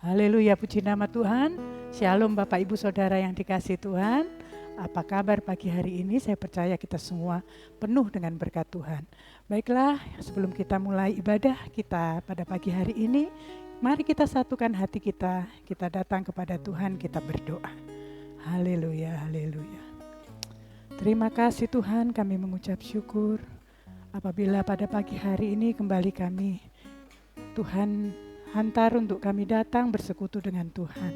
Haleluya, puji nama Tuhan. Shalom Bapak Ibu Saudara yang dikasihi Tuhan. Apa kabar pagi hari ini? Saya percaya kita semua penuh dengan berkat Tuhan. Baiklah, sebelum kita mulai ibadah kita pada pagi hari ini, mari kita satukan hati kita datang kepada Tuhan, kita berdoa. Haleluya, haleluya. Terima kasih Tuhan, kami mengucap syukur apabila pada pagi hari ini kembali kami, Tuhan hantar untuk kami datang bersekutu dengan Tuhan.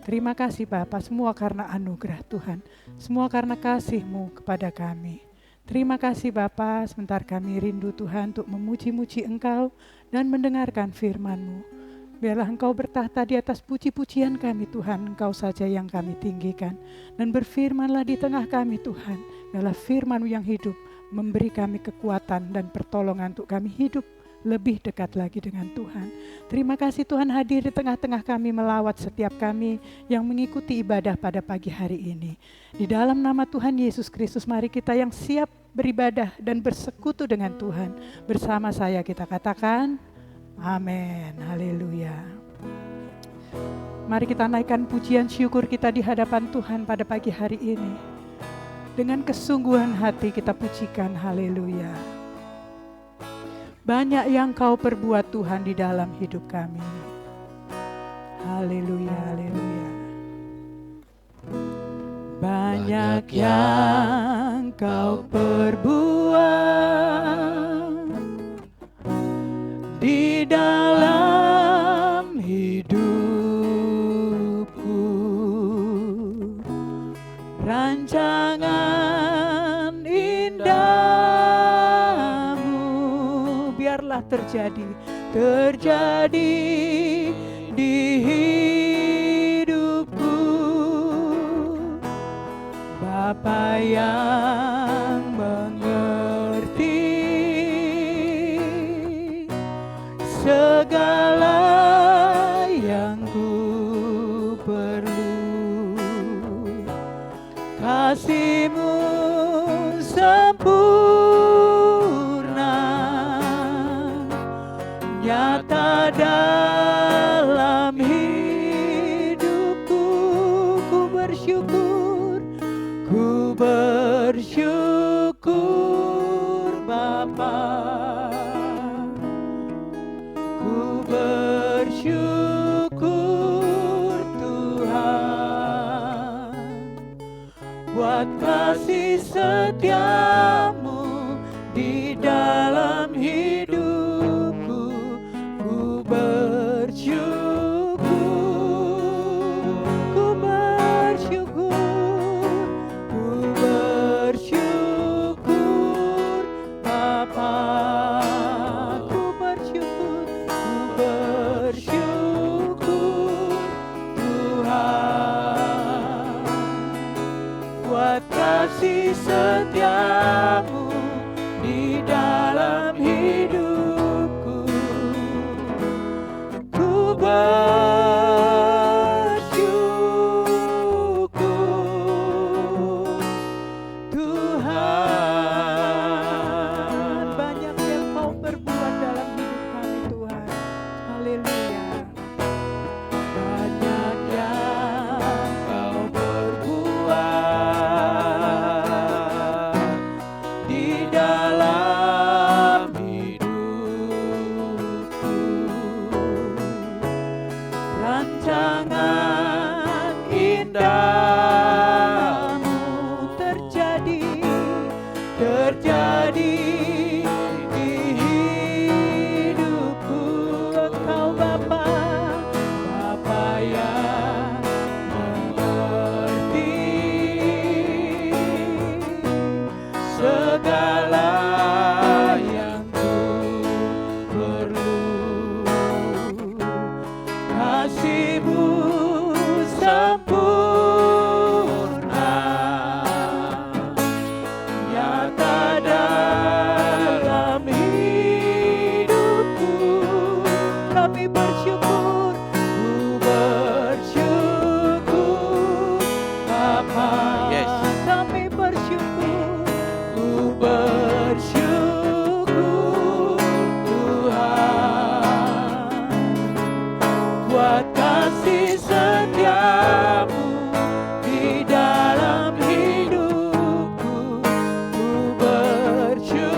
Terima kasih Bapa, semua karena anugerah Tuhan, semua karena kasih-Mu kepada kami. Terima kasih Bapa, sebentar kami rindu Tuhan untuk memuji-muji Engkau dan mendengarkan firman-Mu. Biarlah Engkau bertahta di atas puji-pujian kami Tuhan, Engkau saja yang kami tinggikan. Dan berfirmanlah di tengah kami Tuhan, biarlah firman-Mu yang hidup memberi kami kekuatan dan pertolongan untuk kami hidup lebih dekat lagi dengan Tuhan. Terima kasih Tuhan hadir di tengah-tengah kami, melawat setiap kami yang mengikuti ibadah pada pagi hari ini. Di dalam nama Tuhan Yesus Kristus, mari kita yang siap beribadah dan bersekutu dengan Tuhan. Bersama saya kita katakan, amin, haleluya. Mari kita naikkan pujian syukur kita di hadapan Tuhan pada pagi hari ini. Dengan kesungguhan hati kita pujikan, haleluya. Banyak yang Kau perbuat Tuhan di dalam hidup kami. Haleluya, haleluya. Banyak yang Kau perbuat di dalam hidupku. Rancangan terjadi di hidupku. Bapa yang mengerti segala yang ku perlu, kasih-Mu nyata dalam hidupku. Ku bersyukur Bapa, ku bersyukur Tuhan buat kasih setia-Mu di dalam hidupku. Kasih setia-Mu di dalam hidupku. Ku bersyukur Tuhan. Banyak yang Kau perbuat dalam hidup kami Tuhan. Haleluya. Banyak yang Kau perbuat di dalam hidupku. Rancangan indah-Mu terjadi di hidupku. Engkau Bapa yang mengerti segala yang ku perlu, kasih-Mu sempurna nyata dalam hidupku. Kami bersyukur, ku bersyukur Bapa. Kami bersyukur, ku bersyukur Tuhan buat kasih setiamu di dalam hidupku, ku bersyukur.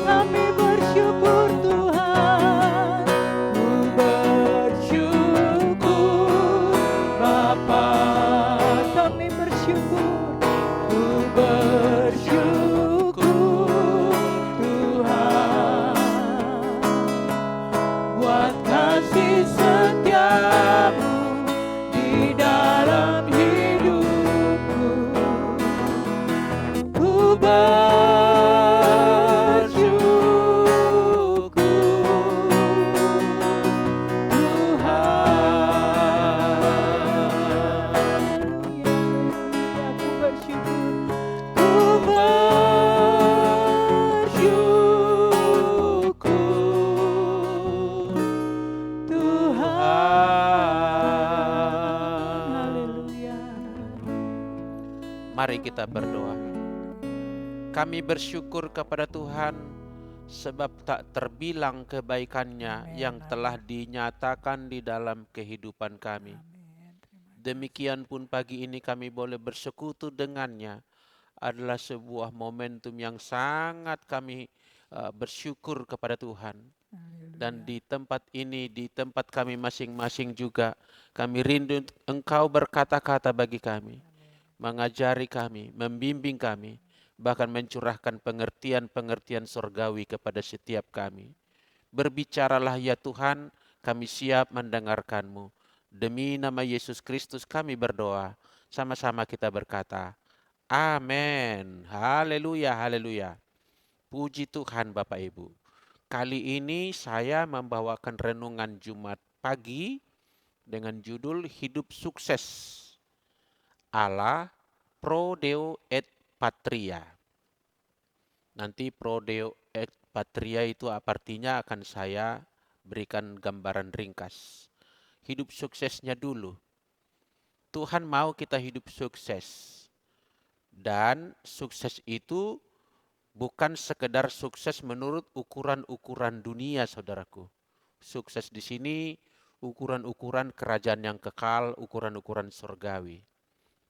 Kami bersyukur Tuhan, ku bersyukur. Bapa, kami bersyukur, ku bersyukur Tuhan, buat kasih setiamu di dalam hidupku, ku bersyukur Tuhan. Aku bersyukur, ku bersyukur Tuhan. Haleluya. Mari kita berdoa. Kami bersyukur kepada Tuhan sebab tak terbilang kebaikannya Amin, yang amin. telah dinyatakan di dalam kehidupan kami. Amin. Demikian pun pagi ini kami boleh bersekutu dengannya adalah sebuah momentum yang sangat kami bersyukur kepada Tuhan. Dan di tempat ini, di tempat kami masing-masing juga, kami rindu Engkau berkata-kata bagi kami, mengajari kami, membimbing kami, bahkan mencurahkan pengertian-pengertian surgawi kepada setiap kami. Berbicaralah ya Tuhan, kami siap mendengarkan-Mu. Demi nama Yesus Kristus kami berdoa, sama-sama kita berkata, amin. Haleluya, haleluya. Puji Tuhan Bapak Ibu. Kali ini saya membawakan renungan Jumat pagi dengan judul Hidup Sukses. Allah Pro Deo et Patria. Nanti Pro Deo et Patria itu artinya akan saya berikan gambaran ringkas. Hidup suksesnya dulu. Tuhan mau kita hidup sukses. Dan sukses itu bukan sekedar sukses menurut ukuran-ukuran dunia, saudaraku. Sukses di sini ukuran-ukuran kerajaan yang kekal, ukuran-ukuran surgawi.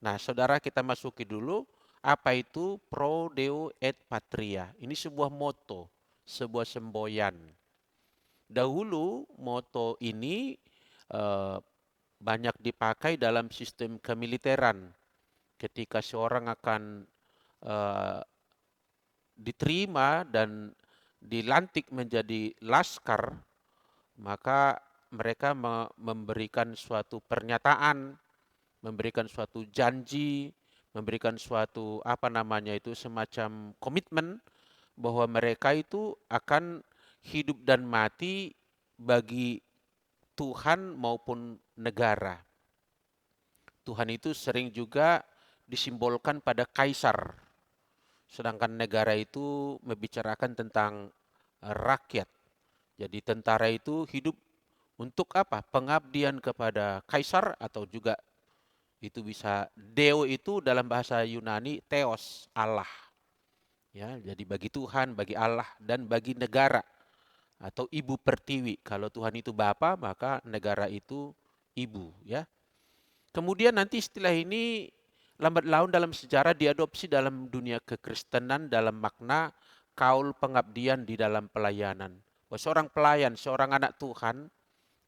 Nah, saudara, kita masuki dulu apa itu Pro Deo et Patria. Ini sebuah moto, sebuah semboyan. Dahulu moto ini banyak dipakai dalam sistem kemiliteran. Ketika seorang akan diterima dan dilantik menjadi laskar, maka mereka memberikan suatu pernyataan, memberikan suatu janji, memberikan suatu semacam komitmen bahwa mereka itu akan hidup dan mati bagi Tuhan maupun negara. Tuhan itu sering juga disimbolkan pada kaisar. Sedangkan negara itu membicarakan tentang rakyat. Jadi tentara itu hidup untuk apa? Pengabdian kepada kaisar atau juga itu bisa deo itu dalam bahasa Yunani theos, Allah. Ya, jadi bagi Tuhan, bagi Allah dan bagi negara atau ibu pertiwi. Kalau Tuhan itu bapa, maka negara itu ibu, ya. Kemudian nanti istilah ini lambat laun dalam sejarah diadopsi dalam dunia kekristenan dalam makna kaul pengabdian di dalam pelayanan. Bahwa seorang pelayan, seorang anak Tuhan,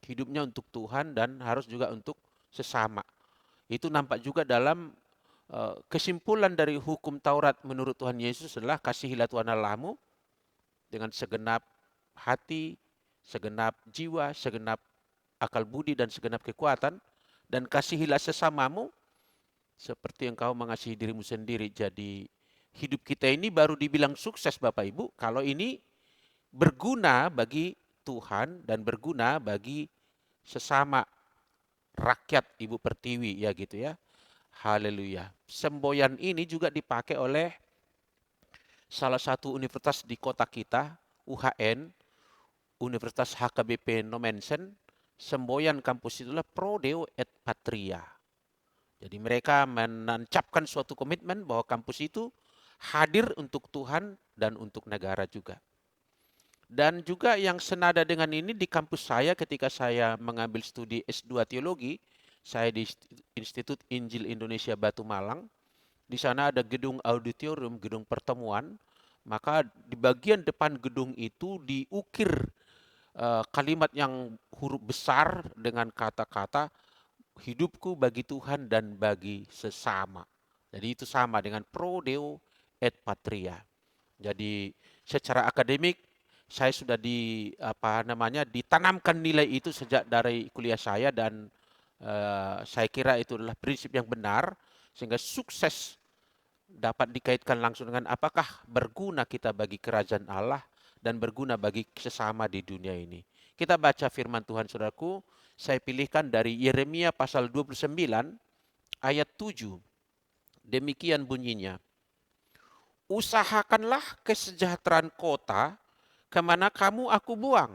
hidupnya untuk Tuhan dan harus juga untuk sesama. Itu nampak juga dalam kesimpulan dari hukum Taurat menurut Tuhan Yesus adalah kasihilah Tuhan Allahmu dengan segenap hati, segenap jiwa, segenap akal budi dan segenap kekuatan, dan kasihilah sesamamu seperti engkau mengasihi dirimu sendiri. Jadi hidup kita ini baru dibilang sukses Bapak Ibu kalau ini berguna bagi Tuhan dan berguna bagi sesama rakyat ibu pertiwi, ya gitu ya. Haleluya. Semboyan ini juga dipakai oleh salah satu universitas di kota kita, UHN, Universitas HKBP Nomensen. Semboyan kampus itulah Pro Deo et Patria. Jadi mereka menancapkan suatu komitmen bahwa kampus itu hadir untuk Tuhan dan untuk negara juga. Dan juga yang senada dengan ini di kampus saya ketika saya mengambil studi S2 Teologi, saya di Institut Injil Indonesia Batu Malang. Di sana ada gedung auditorium, gedung pertemuan. Maka di bagian depan gedung itu diukir kalimat yang huruf besar dengan kata-kata hidupku bagi Tuhan dan bagi sesama. Jadi itu sama dengan pro deo et patria. Jadi secara akademik saya sudah ditanamkan nilai itu sejak dari kuliah saya, dan saya kira itu adalah prinsip yang benar sehingga sukses dapat dikaitkan langsung dengan apakah berguna kita bagi kerajaan Allah dan berguna bagi sesama di dunia ini. Kita baca firman Tuhan, saudaraku. Saya pilihkan dari Yeremia pasal 29 ayat 7. Demikian bunyinya. Usahakanlah kesejahteraan kota kemana kamu aku buang,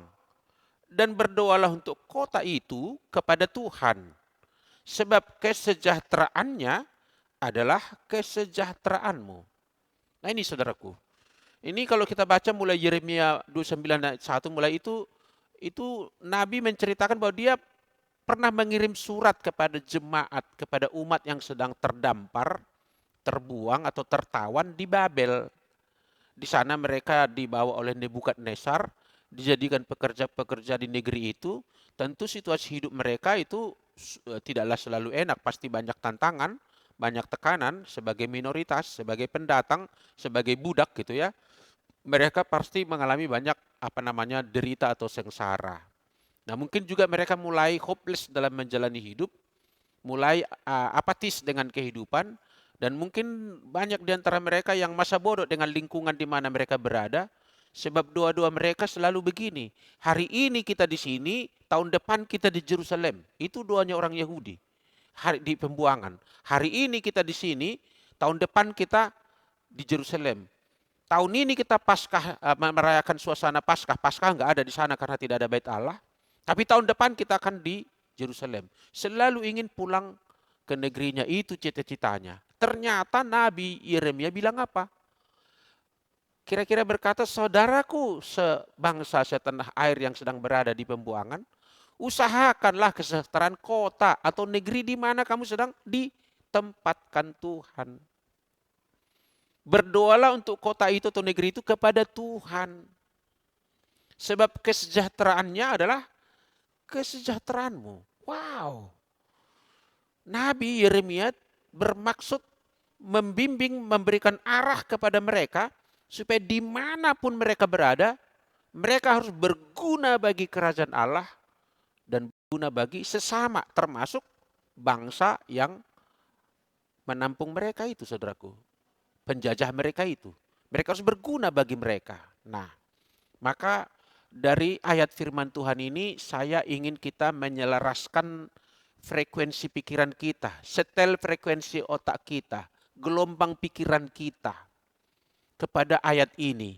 dan berdoalah untuk kota itu kepada Tuhan, sebab kesejahteraannya adalah kesejahteraanmu. Nah ini saudaraku, ini kalau kita baca mulai Yeremia 29 ayat 1, mulai itu Nabi menceritakan bahwa dia pernah mengirim surat kepada jemaat, kepada umat yang sedang terdampar, terbuang atau tertawan di Babel. Di sana mereka dibawa oleh Nebukadnezar, dijadikan pekerja-pekerja di negeri itu. Tentu situasi hidup mereka itu tidaklah selalu enak, pasti banyak tantangan, banyak tekanan sebagai minoritas, sebagai pendatang, sebagai budak gitu ya. Mereka pasti mengalami banyak derita atau sengsara. Nah, mungkin juga mereka mulai hopeless dalam menjalani hidup, mulai apatis dengan kehidupan, dan mungkin banyak di antara mereka yang masa bodoh dengan lingkungan di mana mereka berada, sebab doa-doa mereka selalu begini, hari ini kita di sini, tahun depan kita di Yerusalem. Itu doanya orang Yahudi. Hari di pembuangan. Hari ini kita di sini, tahun depan kita di Yerusalem. Tahun ini kita Paskah, merayakan suasana Paskah. Paskah nggak ada di sana karena tidak ada Bait Allah. Tapi tahun depan kita akan di Yerusalem. Selalu ingin pulang ke negerinya, itu cita-citanya. Ternyata Nabi Yeremia bilang apa? Kira-kira berkata, saudaraku sebangsa setanah air yang sedang berada di pembuangan, usahakanlah kesejahteraan kota atau negeri di mana kamu sedang ditempatkan Tuhan. Berdoalah untuk kota itu atau negeri itu kepada Tuhan. Sebab kesejahteraannya adalah kesejahteraanmu. Wow. Nabi Yeremia bermaksud membimbing, memberikan arah kepada mereka supaya dimanapun mereka berada, mereka harus berguna bagi kerajaan Allah dan berguna bagi sesama, termasuk bangsa yang menampung mereka itu, saudaraku. Penjajah mereka itu. Mereka harus berguna bagi mereka. Nah, maka dari ayat firman Tuhan ini saya ingin kita menyelaraskan frekuensi pikiran kita, setel frekuensi otak kita, gelombang pikiran kita kepada ayat ini.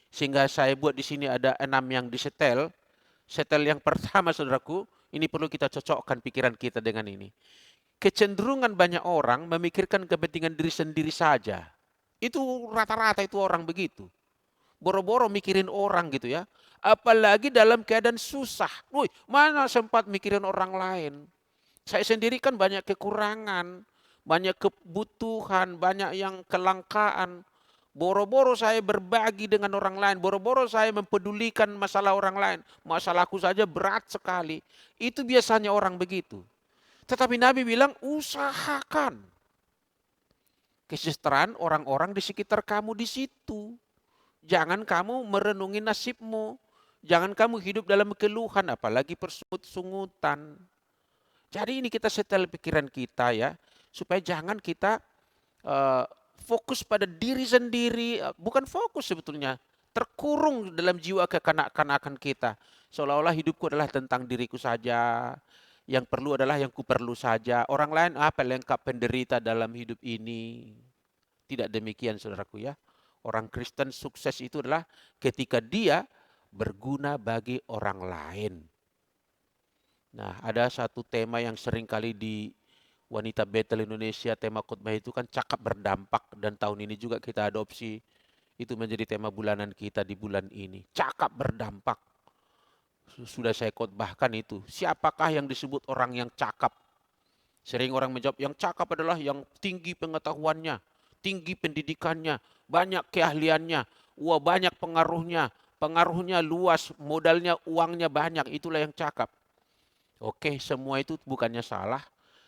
Sehingga saya buat di sini ada 6 yang disetel. Setel yang pertama, saudaraku, ini perlu kita cocokkan pikiran kita dengan ini. Kecenderungan banyak orang memikirkan kepentingan diri sendiri saja. Itu rata-rata itu orang begitu. Boro-boro mikirin orang gitu ya. Apalagi dalam keadaan susah. Wih, mana sempat mikirin orang lain. Saya sendiri kan banyak kekurangan, banyak kebutuhan, banyak yang kelangkaan. Boro-boro saya berbagi dengan orang lain, boro-boro saya mempedulikan masalah orang lain. Masalahku saja berat sekali. Itu biasanya orang begitu. Tetapi Nabi bilang, usahakan kesejahteraan orang-orang di sekitar kamu di situ. Jangan kamu merenungi nasibmu. Jangan kamu hidup dalam keluhan, apalagi persungut-sungutan. Jadi ini kita setel pikiran kita ya, supaya jangan kita fokus pada diri sendiri, bukan fokus sebetulnya, terkurung dalam jiwa kekanak-kanakan kita. Seolah-olah hidupku adalah tentang diriku saja, yang perlu adalah yang ku perlu saja. Orang lain apa lengkap penderita dalam hidup ini. Tidak demikian, saudaraku ya. Orang Kristen sukses itu adalah ketika dia berguna bagi orang lain. Nah, ada satu tema yang sering kali di Wanita Betel Indonesia, tema khotbah itu kan cakap berdampak, dan tahun ini juga kita adopsi Itu menjadi tema bulanan kita di bulan ini. Cakap berdampak. Sudah saya khotbahkan itu. Siapakah yang disebut orang yang cakap? Sering orang menjawab, yang cakap adalah yang tinggi pengetahuannya, tinggi pendidikannya, banyak keahliannya, wah banyak pengaruhnya, pengaruhnya luas, modalnya, uangnya banyak, itulah yang cakap. Oke, semua itu bukannya salah.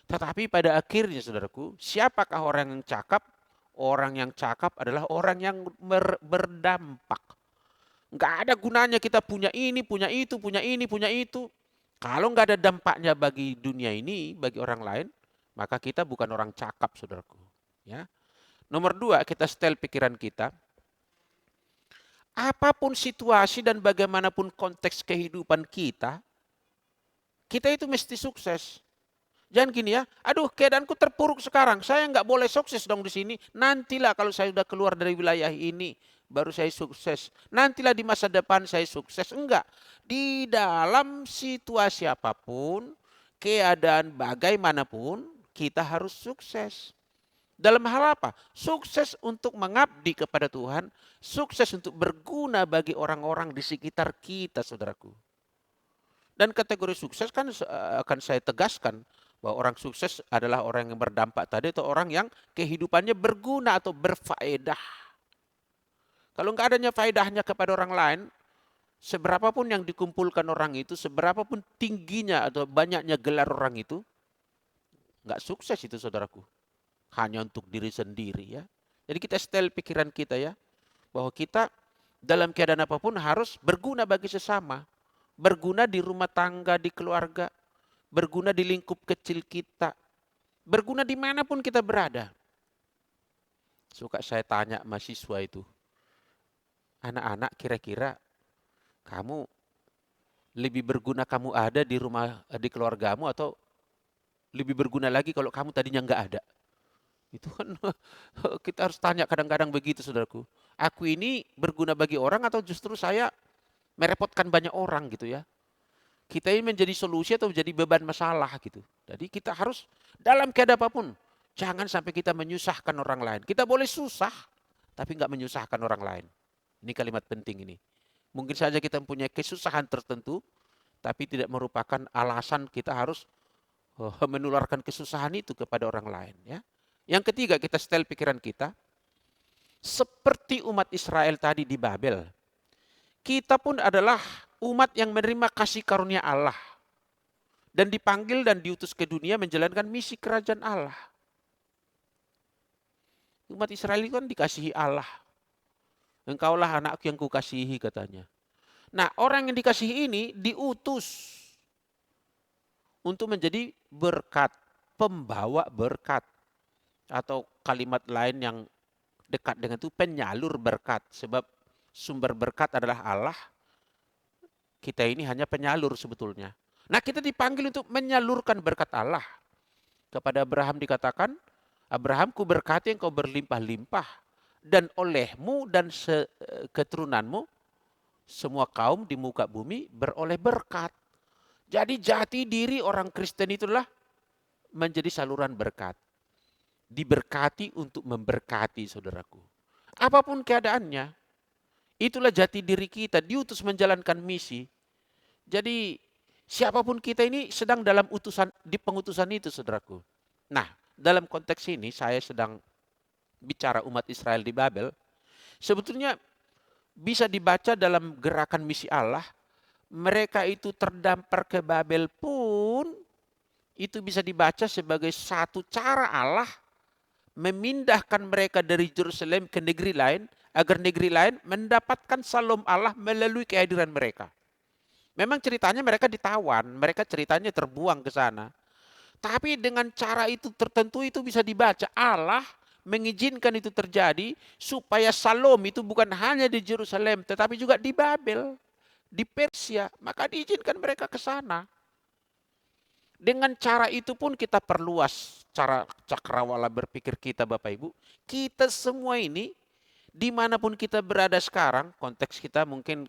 Tetapi pada akhirnya saudaraku, siapakah orang yang cakap? Orang yang cakap adalah orang yang berdampak. Nggak ada gunanya kita punya ini, punya itu, punya ini, punya itu. Kalau nggak ada dampaknya bagi dunia ini, bagi orang lain, maka kita bukan orang cakap, saudaraku. Ya. Nomor dua, kita setel pikiran kita. Apapun situasi dan bagaimanapun konteks kehidupan kita itu mesti sukses. Jangan gini ya, aduh keadaanku terpuruk sekarang, saya nggak boleh sukses dong di sini. Nantilah kalau saya sudah keluar dari wilayah ini, baru saya sukses. Nantilah di masa depan saya sukses. Enggak, di dalam situasi apapun, keadaan bagaimanapun, kita harus sukses. Dalam hal apa? Sukses untuk mengabdi kepada Tuhan, sukses untuk berguna bagi orang-orang di sekitar kita, saudaraku. Dan kategori sukses kan akan saya tegaskan bahwa orang sukses adalah orang yang berdampak tadi atau orang yang kehidupannya berguna atau berfaedah. Kalau nggak adanya faedahnya kepada orang lain, seberapapun yang dikumpulkan orang itu, seberapapun tingginya atau banyaknya gelar orang itu, nggak sukses itu saudaraku. Hanya untuk diri sendiri ya. Jadi kita setel pikiran kita ya, bahwa kita dalam keadaan apapun harus berguna bagi sesama. Berguna di rumah tangga, di keluarga, berguna di lingkup kecil kita, berguna dimanapun kita berada. Suka saya tanya mahasiswa itu, anak-anak kira-kira kamu lebih berguna kamu ada di rumah, di keluargamu atau lebih berguna lagi kalau kamu tadinya nggak ada? Itu kan kita harus tanya kadang-kadang begitu saudaraku. Aku ini berguna bagi orang atau justru saya merepotkan banyak orang gitu ya. Kita ini menjadi solusi atau menjadi beban masalah gitu. Jadi kita harus dalam keadaan apapun, jangan sampai kita menyusahkan orang lain. Kita boleh susah, tapi nggak menyusahkan orang lain. Ini kalimat penting ini. Mungkin saja kita mempunyai kesusahan tertentu, tapi tidak merupakan alasan kita harus menularkan kesusahan itu kepada orang lain. Ya. Yang ketiga, kita setel pikiran kita, seperti umat Israel tadi di Babel, kita pun adalah umat yang menerima kasih karunia Allah dan dipanggil dan diutus ke dunia menjalankan misi kerajaan Allah. Umat Israel itu kan dikasihi Allah. Engkaulah anakku yang kukasihi katanya. Nah, orang yang dikasihi ini diutus untuk menjadi berkat, pembawa berkat. Atau kalimat lain yang dekat dengan itu penyalur berkat. Sebab sumber berkat adalah Allah. Kita ini hanya penyalur sebetulnya. Nah, kita dipanggil untuk menyalurkan berkat Allah. Kepada Abraham dikatakan, Abraham ku berkati engkau berlimpah-limpah. Dan olehmu dan keturunanmu, semua kaum di muka bumi beroleh berkat. Jadi jati diri orang Kristen itulah menjadi saluran berkat. Diberkati untuk memberkati saudaraku. Apapun keadaannya, itulah jati diri kita, diutus menjalankan misi. Jadi siapapun kita ini sedang dalam di pengutusan itu saudaraku. Nah, dalam konteks ini saya sedang bicara umat Israel di Babel. Sebetulnya bisa dibaca dalam gerakan misi Allah. Mereka itu terdampar ke Babel pun itu bisa dibaca sebagai satu cara Allah memindahkan mereka dari Yerusalem ke negeri lain, agar negeri lain mendapatkan salom Allah melalui kehadiran mereka. Memang ceritanya mereka ditawan, mereka ceritanya terbuang ke sana. Tapi dengan cara itu tertentu itu bisa dibaca. Allah mengizinkan itu terjadi supaya salom itu bukan hanya di Yerusalem, tetapi juga di Babel, di Persia. Maka diizinkan mereka ke sana. Dengan cara itu pun kita perluas cara cakrawala berpikir kita Bapak Ibu. Kita semua ini dimanapun kita berada sekarang, konteks kita mungkin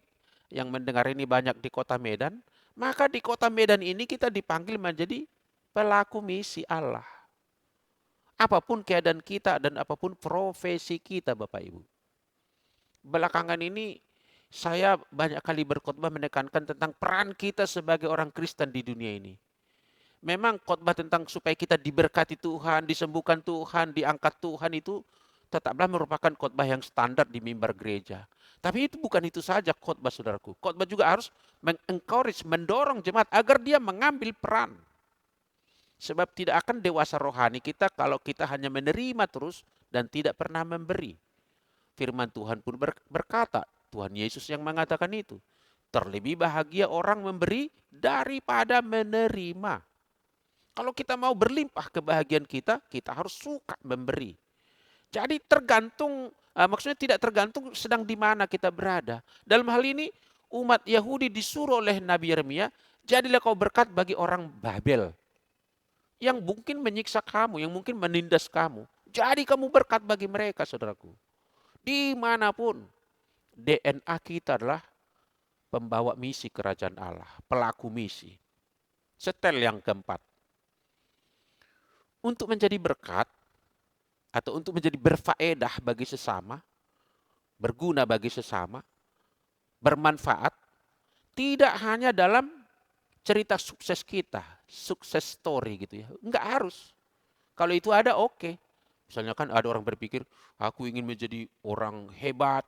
yang mendengar ini banyak di kota Medan. Maka di kota Medan ini kita dipanggil menjadi pelaku misi Allah. Apapun keadaan kita dan apapun profesi kita Bapak Ibu. Belakangan ini saya banyak kali berkhotbah menekankan tentang peran kita sebagai orang Kristen di dunia ini. Memang khotbah tentang supaya kita diberkati Tuhan, disembuhkan Tuhan, diangkat Tuhan itu tetaplah merupakan khotbah yang standar di mimbar gereja. Tapi itu bukan itu saja khotbah saudaraku. Khotbah juga harus mengencourage, mendorong jemaat agar dia mengambil peran. Sebab tidak akan dewasa rohani kita kalau kita hanya menerima terus dan tidak pernah memberi. Firman Tuhan pun berkata, Tuhan Yesus yang mengatakan itu. Terlebih bahagia orang memberi daripada menerima. Kalau kita mau berlimpah kebahagiaan kita, kita harus suka memberi. Jadi tergantung, maksudnya tidak tergantung sedang di mana kita berada. Dalam hal ini umat Yahudi disuruh oleh Nabi Yeremia, jadilah kau berkat bagi orang Babel. Yang mungkin menyiksa kamu, yang mungkin menindas kamu. Jadi kamu berkat bagi mereka saudaraku. Dimanapun DNA kita adalah pembawa misi kerajaan Allah, pelaku misi. Setel yang keempat. Untuk menjadi berkat atau untuk menjadi berfaedah bagi sesama, berguna bagi sesama, bermanfaat, tidak hanya dalam cerita sukses kita, sukses story gitu ya. Enggak harus. Kalau itu ada oke. Misalnya kan ada orang berpikir, aku ingin menjadi orang hebat,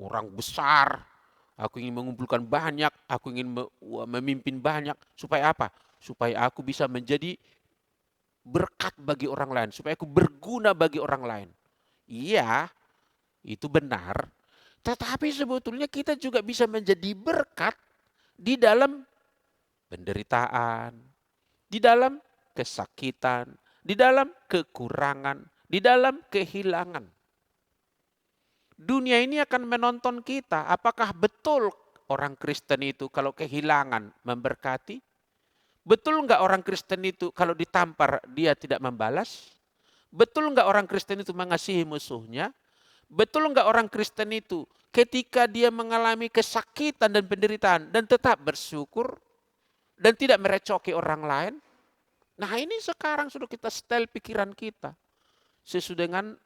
orang besar, aku ingin mengumpulkan banyak, aku ingin memimpin banyak. Supaya apa? Supaya aku bisa menjadi berkat bagi orang lain, supaya aku berguna bagi orang lain. Iya, itu benar. Tetapi sebetulnya kita juga bisa menjadi berkat di dalam penderitaan, di dalam kesakitan, di dalam kekurangan, di dalam kehilangan. Dunia ini akan menonton kita, apakah betul orang Kristen itu kalau kehilangan memberkati? Betul nggak orang Kristen itu kalau ditampar dia tidak membalas? Betul nggak orang Kristen itu mengasihi musuhnya? Betul nggak orang Kristen itu ketika dia mengalami kesakitan dan penderitaan dan tetap bersyukur dan tidak merecoki orang lain? Nah ini sekarang sudah kita setel pikiran kita sesuai dengan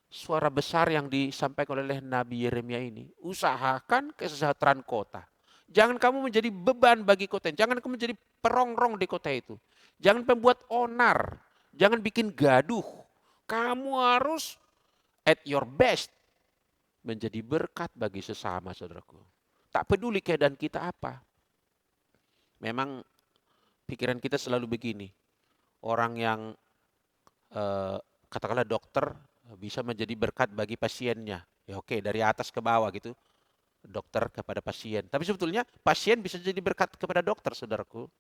suara besar yang disampaikan oleh Nabi Yeremia ini. Usahakan kesejahteraan kota. Jangan kamu menjadi beban bagi kota. Jangan kamu menjadi perongrong di kota itu. Jangan pembuat onar. Jangan bikin gaduh. Kamu harus at your best menjadi berkat bagi sesama saudaraku. Tak peduli keadaan kita apa. Memang pikiran kita selalu begini. Orang yang katakanlah dokter bisa menjadi berkat bagi pasiennya. Ya oke, dari atas ke bawah gitu. Dokter kepada pasien. Tapi sebetulnya pasien bisa jadi berkat kepada dokter, saudaraku.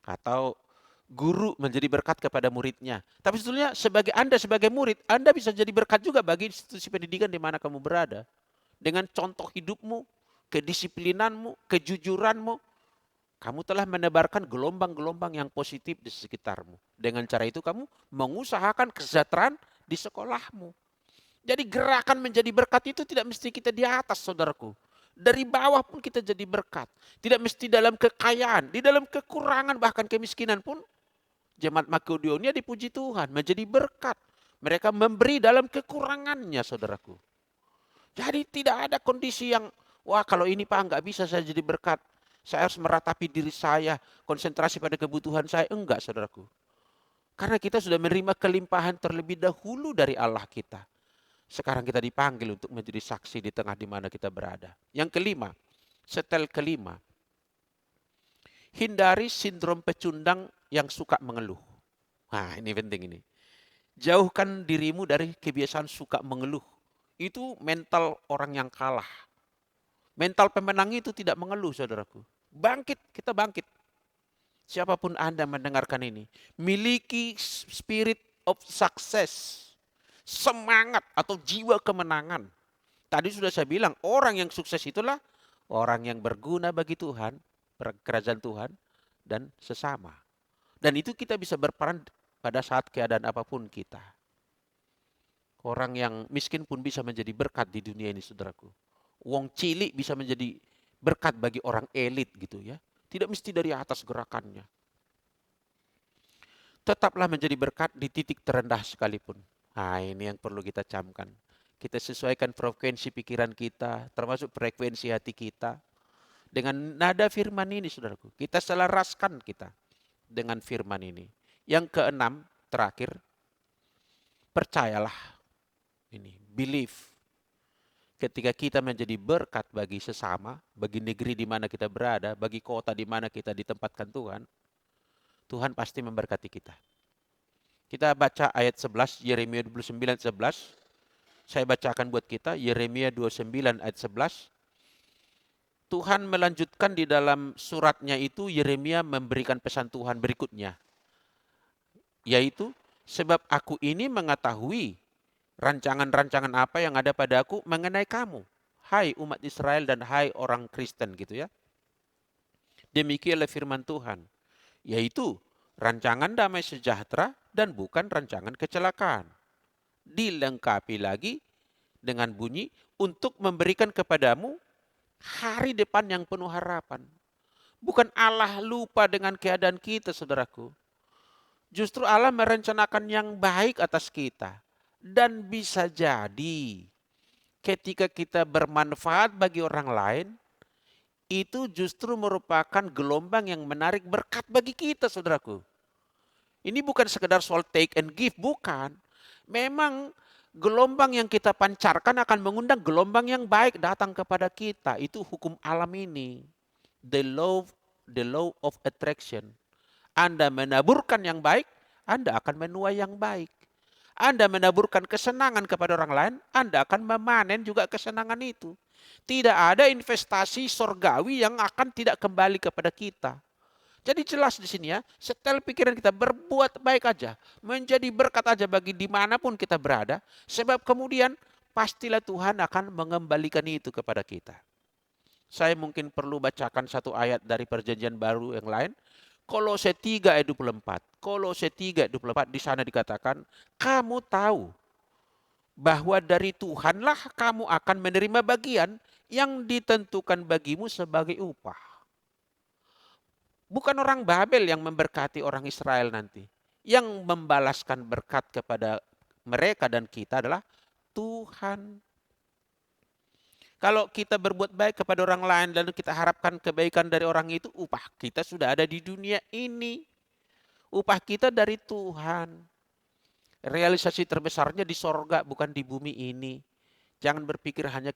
Atau guru menjadi berkat kepada muridnya. Tapi sebetulnya Anda sebagai murid, Anda bisa jadi berkat juga bagi institusi pendidikan di mana kamu berada. Dengan contoh hidupmu, kedisiplinanmu, kejujuranmu, kamu telah menebarkan gelombang-gelombang yang positif di sekitarmu. Dengan cara itu kamu mengusahakan kesejahteraan di sekolahmu. Jadi gerakan menjadi berkat itu tidak mesti kita di atas, saudaraku. Dari bawah pun kita jadi berkat. Tidak mesti dalam kekayaan, di dalam kekurangan bahkan kemiskinan pun jemaat Makedonia dipuji Tuhan, menjadi berkat. Mereka memberi dalam kekurangannya, saudaraku. Jadi tidak ada kondisi yang, wah kalau ini Pak nggak bisa saya jadi berkat. Saya harus meratapi diri saya, konsentrasi pada kebutuhan saya. Enggak, saudaraku. Karena kita sudah menerima kelimpahan terlebih dahulu dari Allah kita. Sekarang kita dipanggil untuk menjadi saksi di tengah di mana kita berada. Yang kelima, setel kelima. Hindari sindrom pecundang yang suka mengeluh. Nah ini penting ini. Jauhkan dirimu dari kebiasaan suka mengeluh. Itu mental orang yang kalah. Mental pemenang itu tidak mengeluh, saudaraku. Bangkit, kita bangkit. Siapapun Anda mendengarkan ini. Miliki spirit of success. Semangat atau jiwa kemenangan. Tadi sudah saya bilang, orang yang sukses itulah orang yang berguna bagi Tuhan, kerajaan Tuhan, dan sesama. Dan itu kita bisa berperan pada saat keadaan apapun kita. Orang yang miskin pun bisa menjadi berkat di dunia ini, saudaraku. Wong cilik bisa menjadi berkat bagi orang elit gitu ya. Tidak mesti dari atas gerakannya. Tetaplah menjadi berkat di titik terendah sekalipun. Nah ini yang perlu kita camkan. Kita sesuaikan frekuensi pikiran kita, termasuk frekuensi hati kita. Dengan nada firman ini, saudaraku, kita selaraskan kita dengan firman ini. Yang keenam, terakhir, percayalah ini, believe. Ketika kita menjadi berkat bagi sesama, bagi negeri di mana kita berada, bagi kota di mana kita ditempatkan Tuhan, Tuhan pasti memberkati kita. Kita baca ayat 11, Yeremia 29:11. Saya bacakan buat kita, Yeremia 29 ayat 11. Tuhan melanjutkan di dalam suratnya itu, Yeremia memberikan pesan Tuhan berikutnya. Yaitu, sebab aku ini mengetahui rancangan-rancangan apa yang ada padaku mengenai kamu. Hai umat Israel dan hai orang Kristen gitu ya. Demikianlah firman Tuhan. Yaitu, rancangan damai sejahtera dan bukan rancangan kecelakaan. Dilengkapi lagi dengan bunyi untuk memberikan kepadamu hari depan yang penuh harapan. Bukan Allah lupa dengan keadaan kita, saudaraku. Justru Allah merencanakan yang baik atas kita. Dan bisa jadi ketika kita bermanfaat bagi orang lain, itu justru merupakan gelombang yang menarik berkat bagi kita, saudaraku. Ini bukan sekedar soal take and give, bukan. Memang gelombang yang kita pancarkan akan mengundang gelombang yang baik datang kepada kita. Itu hukum alam ini. The law of attraction. Anda menaburkan yang baik, Anda akan menuai yang baik. Anda menaburkan kesenangan kepada orang lain, Anda akan memanen juga kesenangan itu. Tidak ada investasi sorgawi yang akan tidak kembali kepada kita. Jadi jelas di sini ya, setel pikiran kita berbuat baik aja, menjadi berkat aja bagi dimanapun kita berada, sebab kemudian pastilah Tuhan akan mengembalikan itu kepada kita. Saya mungkin perlu bacakan satu ayat dari perjanjian baru yang lain, Kolose 3 ayat 24. Kolose 3 ayat 24 di sana dikatakan, kamu tahu bahwa dari Tuhanlah kamu akan menerima bagian yang ditentukan bagimu sebagai upah. Bukan orang Babel yang memberkati orang Israel nanti. Yang membalaskan berkat kepada mereka dan kita adalah Tuhan. Kalau kita berbuat baik kepada orang lain lalu kita harapkan kebaikan dari orang itu, upah kita sudah ada di dunia ini. Upah kita dari Tuhan. Realisasi terbesarnya di sorga, bukan di bumi ini. Jangan berpikir hanya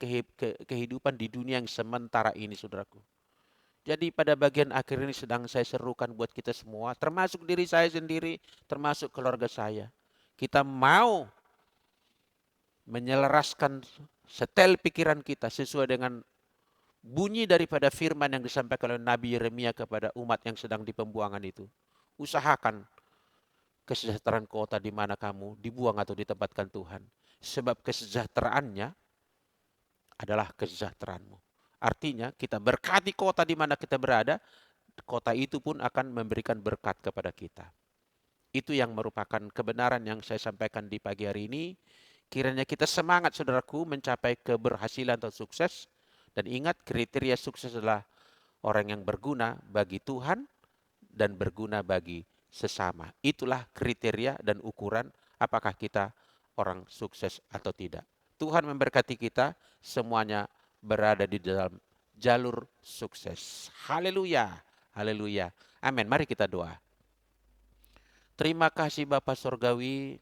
kehidupan di dunia yang sementara ini, saudaraku. Jadi pada bagian akhir ini sedang saya serukan buat kita semua, termasuk diri saya sendiri, termasuk keluarga saya. Kita mau menyelaraskan setel pikiran kita sesuai dengan bunyi daripada firman yang disampaikan oleh Nabi Yeremia kepada umat yang sedang di pembuangan itu. Usahakan kesejahteraan kota di mana kamu dibuang atau ditempatkan Tuhan. Sebab kesejahteraannya adalah kesejahteraanmu. Artinya kita berkati kota di mana kita berada, kota itu pun akan memberikan berkat kepada kita. Itu yang merupakan kebenaran yang saya sampaikan di pagi hari ini. Kiranya kita semangat saudaraku mencapai keberhasilan atau sukses. Dan ingat kriteria sukses adalah orang yang berguna bagi Tuhan dan berguna bagi sesama. Itulah kriteria dan ukuran apakah kita orang sukses atau tidak. Tuhan memberkati kita semuanya berada di dalam jalur sukses. Haleluya, haleluya. Amin. Mari kita doa. Terima kasih Bapa Sorgawi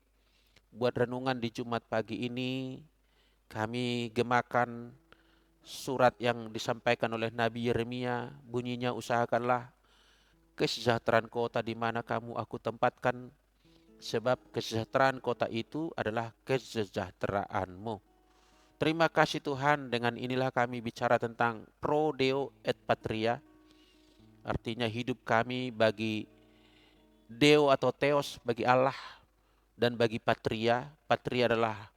buat renungan di Jumat pagi ini. Kami gemakan surat yang disampaikan oleh Nabi Yeremia. Bunyinya, usahakanlah kesejahteraan kota di mana kamu aku tempatkan. Sebab kesejahteraan kota itu adalah kesejahteraanmu. Terima kasih Tuhan, dengan inilah kami bicara tentang pro deo et patria. Artinya hidup kami bagi deo atau theos, bagi Allah, dan bagi patria. Patria adalah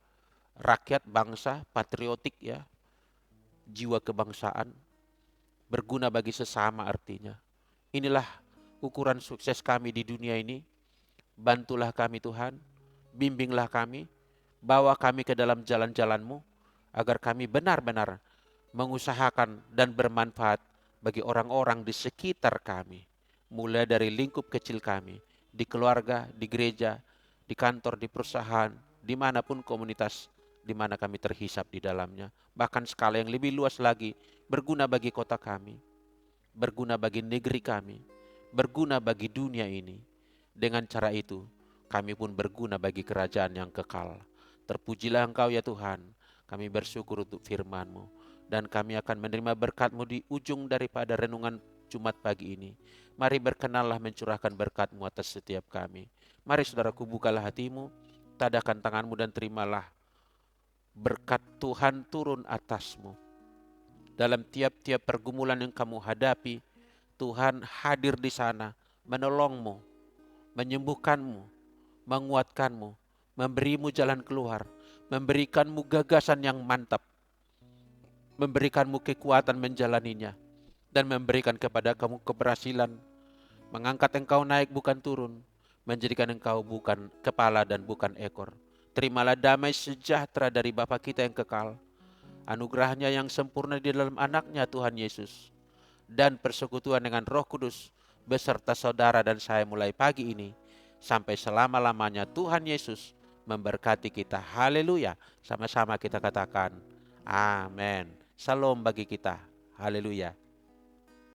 rakyat, bangsa, patriotik ya, jiwa kebangsaan, berguna bagi sesama artinya. Inilah ukuran sukses kami di dunia ini. Bantulah kami Tuhan, bimbinglah kami, bawa kami ke dalam jalan-jalan-Mu, agar kami benar-benar mengusahakan dan bermanfaat bagi orang-orang di sekitar kami. Mulai dari lingkup kecil kami, di keluarga, di gereja, di kantor, di perusahaan, dimanapun komunitas di mana kami terhisap di dalamnya. Bahkan skala yang lebih luas lagi, berguna bagi kota kami, berguna bagi negeri kami, berguna bagi dunia ini. Dengan cara itu, kami pun berguna bagi kerajaan yang kekal. Terpujilah Engkau ya Tuhan, kami bersyukur untuk firman-Mu, dan kami akan menerima berkat-Mu di ujung daripada renungan Jumat pagi ini. Mari berkenanlah mencurahkan berkat-Mu atas setiap kami. Mari saudaraku, bukalah hatimu, tadahkan tanganmu dan terimalah berkat Tuhan turun atasmu. Dalam tiap-tiap pergumulan yang kamu hadapi, Tuhan hadir di sana, menolongmu, menyembuhkanmu, menguatkanmu, memberimu jalan keluar, memberikanmu gagasan yang mantap, memberikanmu kekuatan menjalaninya, dan memberikan kepada kamu keberhasilan, mengangkat engkau naik bukan turun, menjadikan engkau bukan kepala dan bukan ekor. Terimalah damai sejahtera dari Bapa kita yang kekal, anugerahnya yang sempurna di dalam anaknya Tuhan Yesus, dan persekutuan dengan Roh Kudus beserta saudara dan saya mulai pagi ini sampai selama-lamanya. Tuhan Yesus memberkati kita. Haleluya. Sama-sama kita katakan amin. Salam bagi kita. Haleluya.